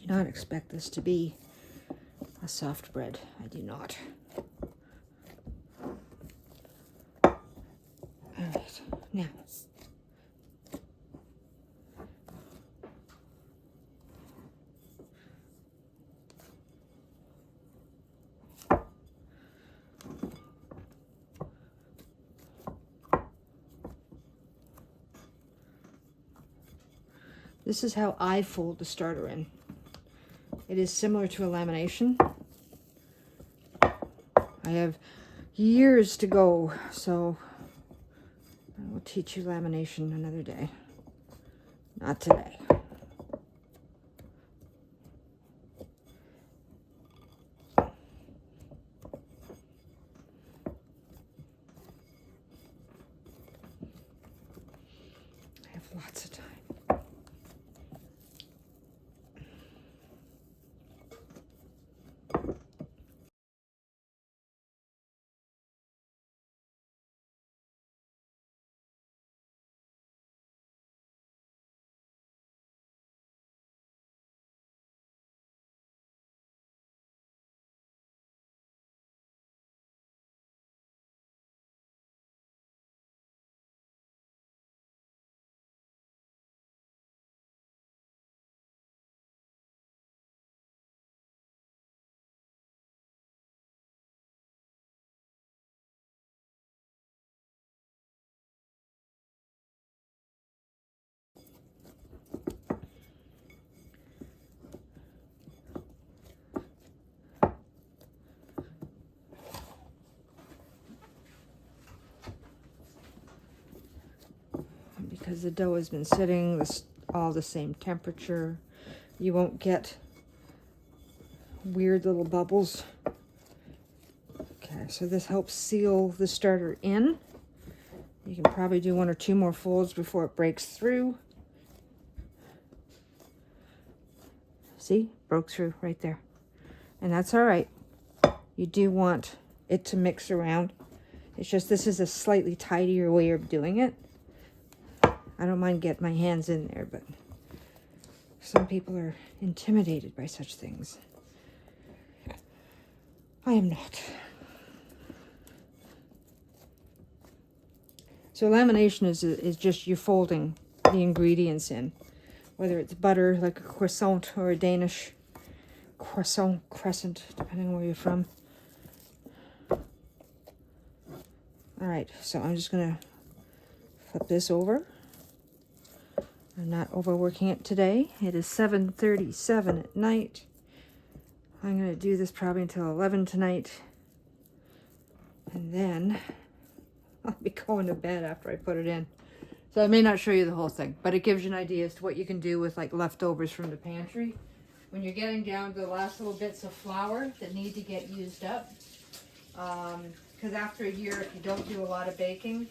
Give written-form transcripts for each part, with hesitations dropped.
do not expect this to be a soft bread. I do not. All right, now. This is how I fold the starter in. It is similar to a lamination. I have years to go, so I will teach you lamination another day. Not today. I have lots of time. Because the dough has been sitting all the same temperature, you won't get weird little bubbles. Okay, so this helps seal the starter in. You can probably do 1 or 2 more folds before it breaks through. See, broke through right there. And that's all right. You do want it to mix around. It's just this is a slightly tidier way of doing it. I don't mind getting my hands in there, but some people are intimidated by such things. I am not. So lamination is just you folding the ingredients in, whether it's butter like a croissant or a Danish crescent, depending on where you're from. All right, so I'm just gonna flip this over. I'm not overworking it today. It is 7:37 at night. I'm gonna do this probably until 11 tonight. And then I'll be going to bed after I put it in. So I may not show you the whole thing, but it gives you an idea as to what you can do with like leftovers from the pantry. When you're getting down to the last little bits of flour that need to get used up. Because after a year, if you don't do a lot of baking,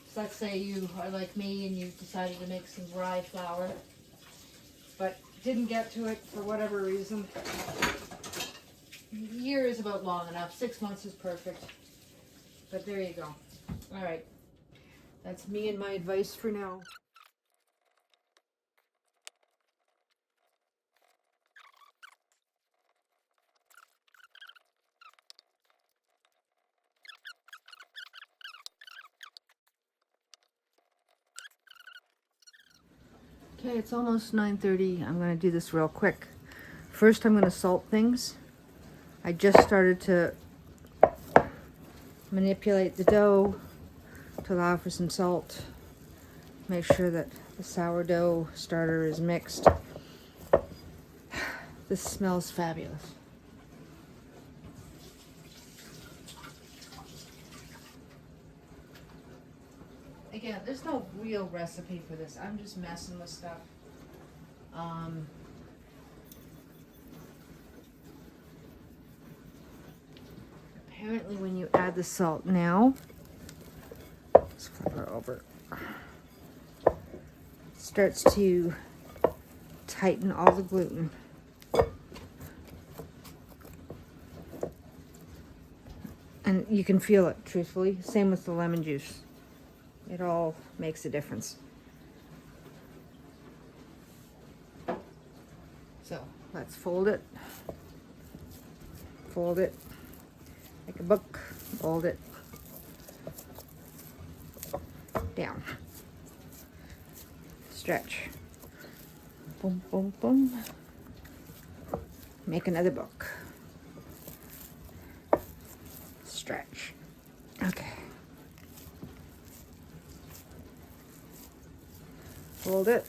so let's say you are like me and you decided to make some rye flour, but didn't get to it for whatever reason. A year is about long enough. 6 months is perfect. But there you go. All right. That's me and my advice for now. Okay, it's almost 9:30. I'm going to do this real quick. First, I'm going to salt things. I just started to manipulate the dough to allow for some salt. Make sure that the sourdough starter is mixed. This smells fabulous. Again, there's no real recipe for this. I'm just messing with stuff. Apparently when you add the salt now, let's flip her over, it starts to tighten all the gluten. And you can feel it, truthfully. Same with the lemon juice. It all makes a difference. So let's fold it, like a book, fold it, down, stretch, boom, boom, boom, make another book, stretch, okay, fold it,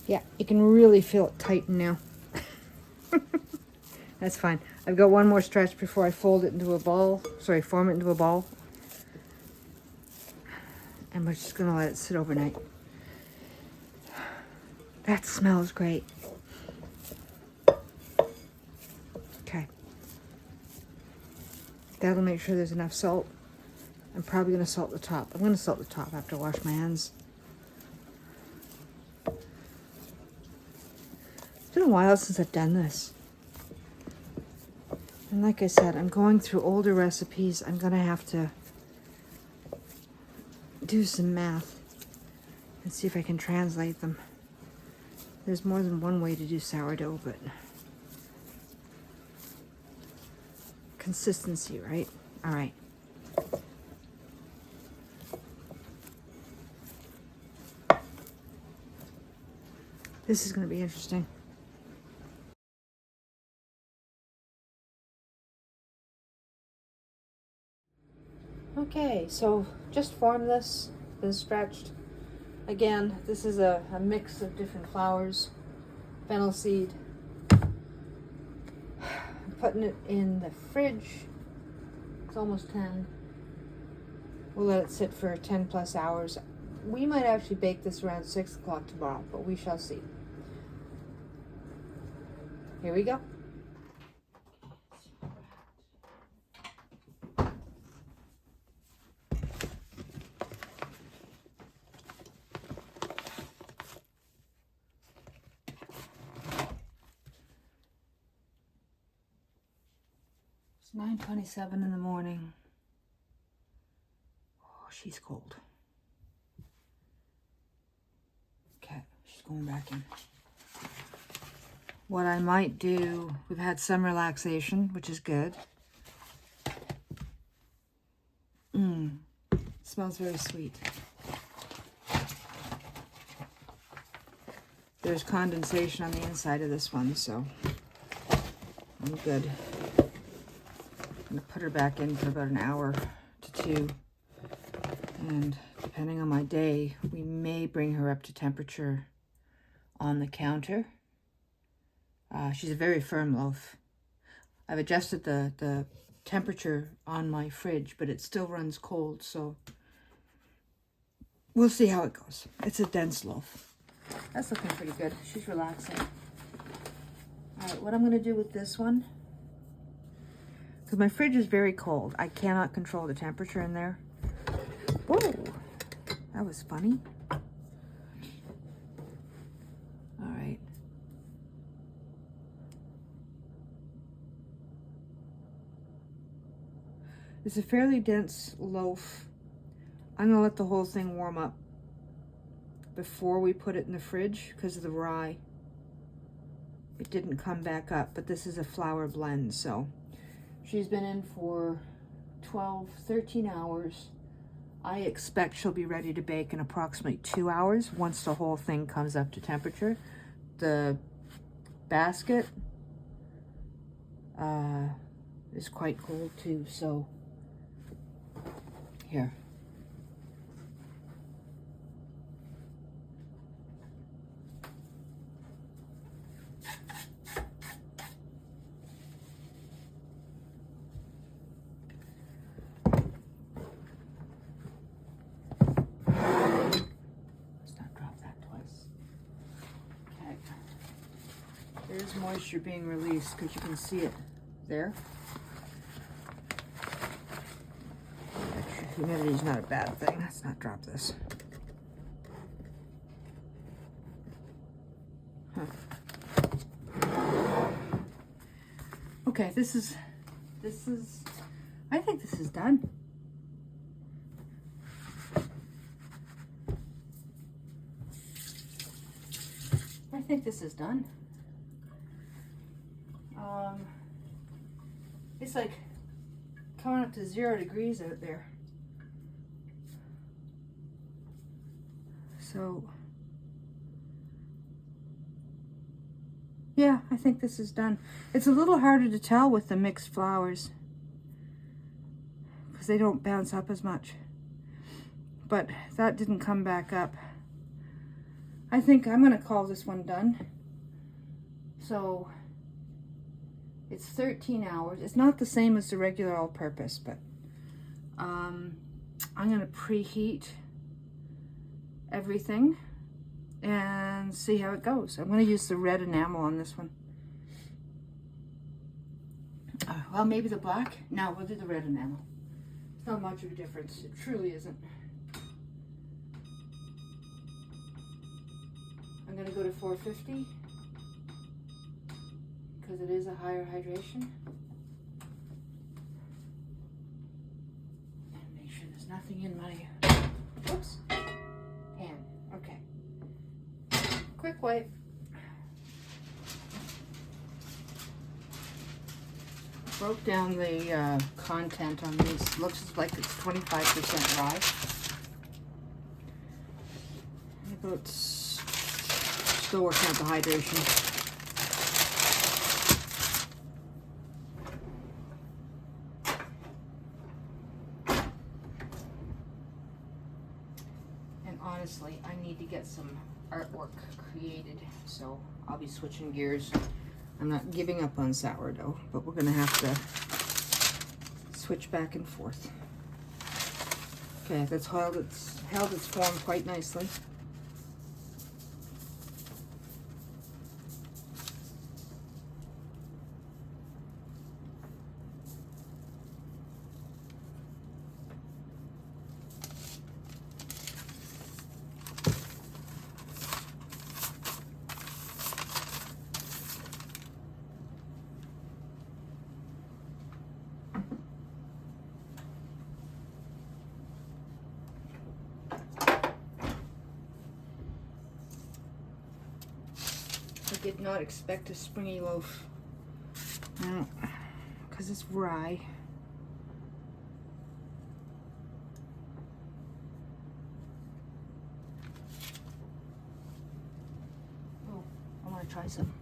yeah, you can really feel it tighten now. That's fine. I've got one more stretch before I fold it into a ball. Sorry, form it into a ball. And we're just gonna let it sit overnight. That smells great. Okay. That'll make sure there's enough salt. I'm probably gonna salt the top. I'm gonna salt the top after I wash my hands. It's been a while since I've done this. And like I said, I'm going through older recipes. I'm gonna have to do some math and see if I can translate them. There's more than one way to do sourdough, but consistency, right? All right. This is gonna be interesting. Okay, so just form this, been stretched. Again, this is a mix of different flours, fennel seed. I'm putting it in the fridge. It's almost 10. We'll let it sit for 10 plus hours. We might actually bake this around 6 o'clock tomorrow, but we shall see. Here we go. It's 9:27 in the morning. Oh, she's cold. Okay, she's going back in. What I might do, we've had some relaxation, which is good. Smells very sweet. There's condensation on the inside of this one, so I'm good. I'm gonna put her back in for about an hour to 2. And depending on my day, we may bring her up to temperature on the counter. She's a very firm loaf. I've adjusted the temperature on my fridge, but it still runs cold, so we'll see how it goes. It's a dense loaf. That's looking pretty good. She's relaxing. All right, what I'm gonna do with this one, because my fridge is very cold. I cannot control the temperature in there. Whoa, that was funny. All right. It's a fairly dense loaf. I'm gonna let the whole thing warm up before we put it in the fridge because of the rye. It didn't come back up, but this is a flour blend, so she's been in for 12, 13 hours. I expect she'll be ready to bake in approximately 2 hours once the whole thing comes up to temperature. The basket is quite cold too, so here. There's moisture being released because you can see it there. Extra humidity is not a bad thing. Let's not drop this. Okay, this is, I think this is done. think this is done. It's like coming up to 0 degrees out there. So, yeah, I think this is done. It's a little harder to tell with the mixed flours because they don't bounce up as much. But that didn't come back up. I think I'm going to call this one done. So it's 13 hours. It's not the same as the regular all-purpose, but I'm going to preheat everything and see how it goes. I'm going to use the red enamel on this one. Well, maybe the black? No, we'll do the red enamel. It's not much of a difference. It truly isn't. I'm going to go to 450 because it is a higher hydration. And make sure there's nothing in my, whoops, pan. Okay. Quick wipe. Broke down the content on these. Looks like it's 25% rye. About still working out the hydration. And honestly, I need to get some artwork created, so I'll be switching gears. I'm not giving up on sourdough, but we're gonna have to switch back and forth. Okay, that's held its form quite nicely. I did not expect a springy loaf. No, because it's rye. Oh, I want to try some.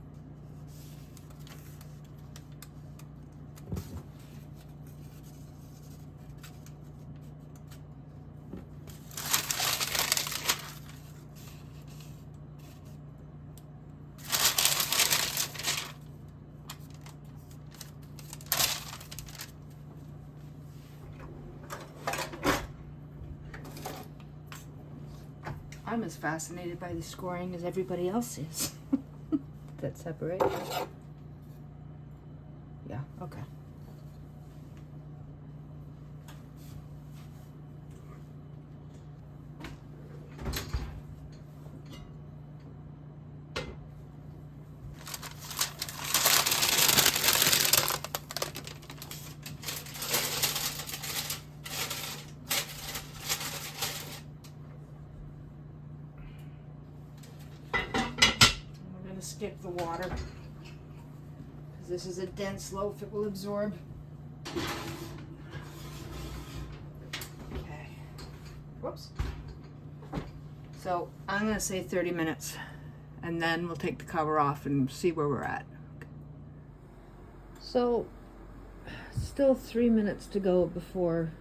I'm as fascinated by the scoring as everybody else is. That separate? Yeah, okay. Skip the water because this is a dense loaf. It will absorb. Okay. Whoops. So I'm going to say 30 minutes and then we'll take the cover off and see where we're at. So still 3 minutes to go before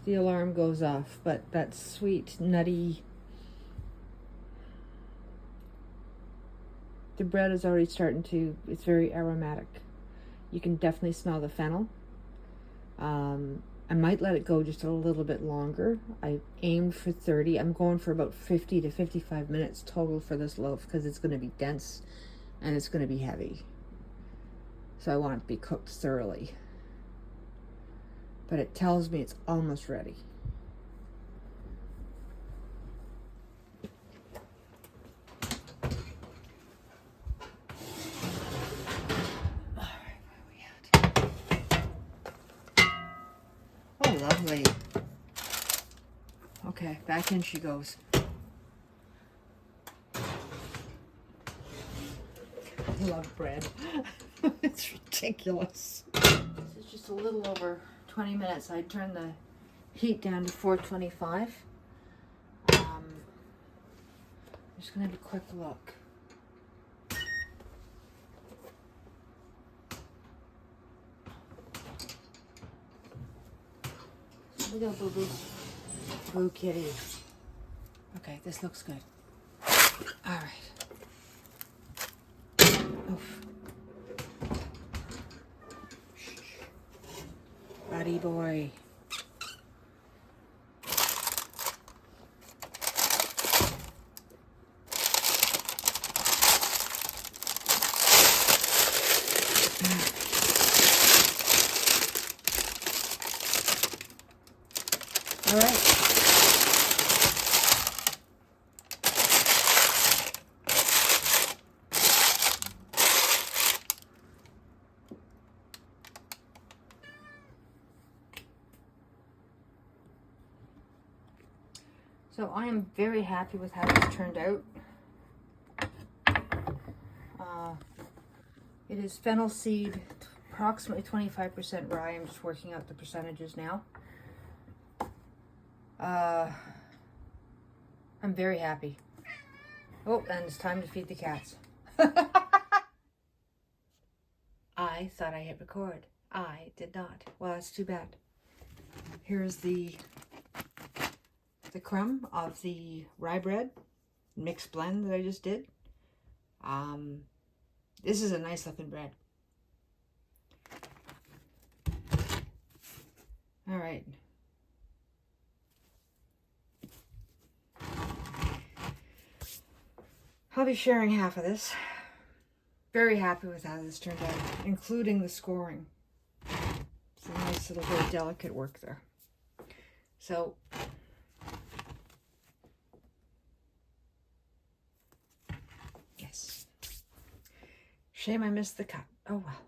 the alarm goes off, but that sweet, nutty, the bread is already starting to, it's very aromatic. You can definitely smell the fennel. I might let it go just a little bit longer. I aimed for 30. I'm going for about 50 to 55 minutes total for this loaf because it's going to be dense and it's going to be heavy. So I want it to be cooked thoroughly. But it tells me it's almost ready. Lovely. Okay, back in she goes. love bread. It's ridiculous. This is just a little over 20 minutes. I turned the heat down to 425. I'm just gonna have a quick look. Look at Boo Boo. Boo kitty. Okay, this looks good. All right. Oof. Buddy boy. All right. So I am very happy with how this turned out. It is fennel seed, approximately 25% rye. I'm just working out the percentages now. I'm very happy. Oh, and it's time to feed the cats. I thought I hit record. I did not. Well, that's too bad. Here's the crumb of the rye bread mixed blend that I just did. This is a nice looking bread. All right. I'll be sharing half of this. Very happy with how this turned out, including the scoring. It's a nice little bit of delicate work there. So, yes. Shame I missed the cut. Oh well.